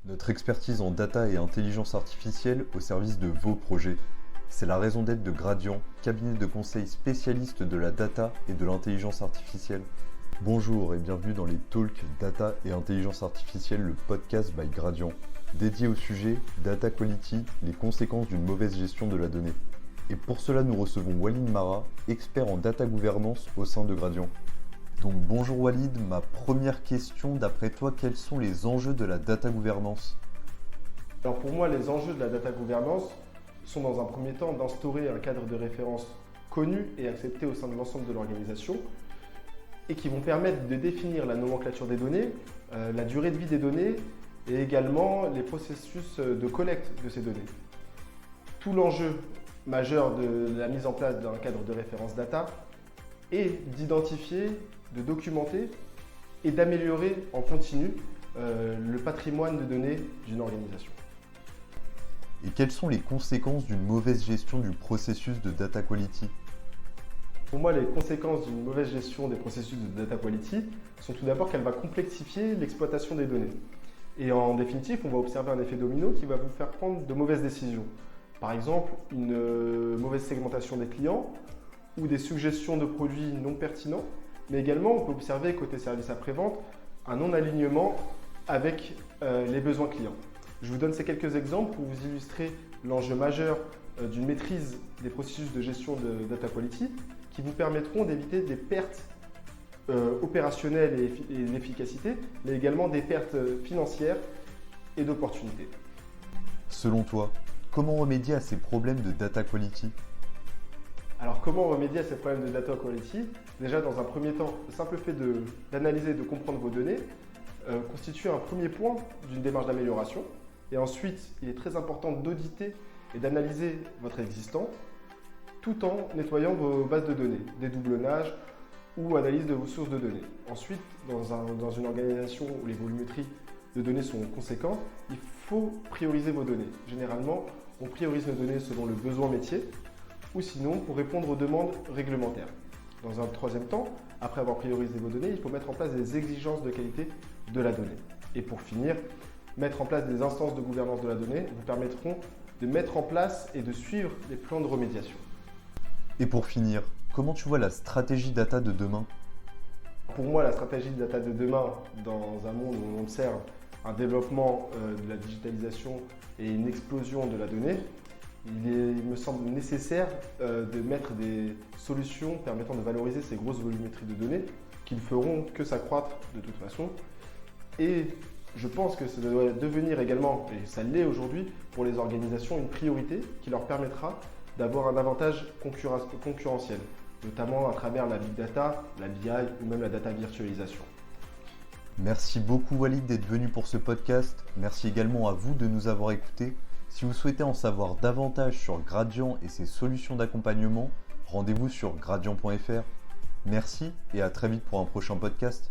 Notre expertise en data et intelligence artificielle au service de vos projets. C'est la raison d'être de Gradiant, cabinet de conseil spécialiste de la data et de l'intelligence artificielle. Bonjour et bienvenue dans les Talks Data et Intelligence Artificielle, le podcast by Gradiant, dédié au sujet Data Quality, les conséquences d'une mauvaise gestion de la donnée. Et pour cela, nous recevons Walid Mara, expert en data gouvernance au sein de Gradiant. Donc bonjour Walid, ma première question, d'après toi, quels sont les enjeux de la data gouvernance ? Alors pour moi, les enjeux de la data gouvernance sont dans un premier temps d'instaurer un cadre de référence connu et accepté au sein de l'ensemble de l'organisation et qui vont permettre de définir la nomenclature des données, la durée de vie des données et également les processus de collecte de ces données. Tout l'enjeu majeur de la mise en place d'un cadre de référence data est d'identifier, de documenter et d'améliorer en continu le patrimoine de données d'une organisation. Et quelles sont les conséquences d'une mauvaise gestion du processus de data quality ? Pour moi, les conséquences d'une mauvaise gestion des processus de data quality sont tout d'abord qu'elle va complexifier l'exploitation des données. Et en définitive, on va observer un effet domino qui va vous faire prendre de mauvaises décisions. Par exemple, une mauvaise segmentation des clients ou des suggestions de produits non pertinents. Mais également, on peut observer côté service après-vente un non-alignement avec les besoins clients. Je vous donne ces quelques exemples pour vous illustrer l'enjeu majeur d'une maîtrise des processus de gestion de data quality qui vous permettront d'éviter des pertes opérationnelles et d'efficacité, mais également des pertes financières et d'opportunités. Selon toi, comment remédier à ces problèmes de data quality ? Alors comment remédier à ces problèmes de data quality ? Déjà dans un premier temps, le simple fait d'analyser et de comprendre vos données constitue un premier point d'une démarche d'amélioration. Et ensuite, il est très important d'auditer et d'analyser votre existant tout en nettoyant vos bases de données, dédoublonnage ou analyse de vos sources de données. Ensuite, dans une organisation où les volumétries de données sont conséquentes, il faut prioriser vos données. Généralement, on priorise nos données selon le besoin métier ou sinon pour répondre aux demandes réglementaires. Dans un troisième temps, après avoir priorisé vos données, il faut mettre en place des exigences de qualité de la donnée. Et pour finir, mettre en place des instances de gouvernance de la donnée vous permettront de mettre en place et de suivre les plans de remédiation. Et pour finir, comment tu vois la stratégie data de demain ? Pour moi, la stratégie de data de demain, dans un monde où on observe un développement de la digitalisation et une explosion de la donnée, il me semble nécessaire de mettre des solutions permettant de valoriser ces grosses volumétries de données qui ne feront que s'accroître de toute façon. Et je pense que ça doit devenir également, et ça l'est aujourd'hui, pour les organisations, une priorité qui leur permettra d'avoir un avantage concurrentiel, notamment à travers la big data, la BI ou même la data virtualisation. Merci beaucoup Walid d'être venu pour ce podcast. Merci également à vous de nous avoir écoutés. Si vous souhaitez en savoir davantage sur Gradiant et ses solutions d'accompagnement, rendez-vous sur gradiant.fr. Merci et à très vite pour un prochain podcast.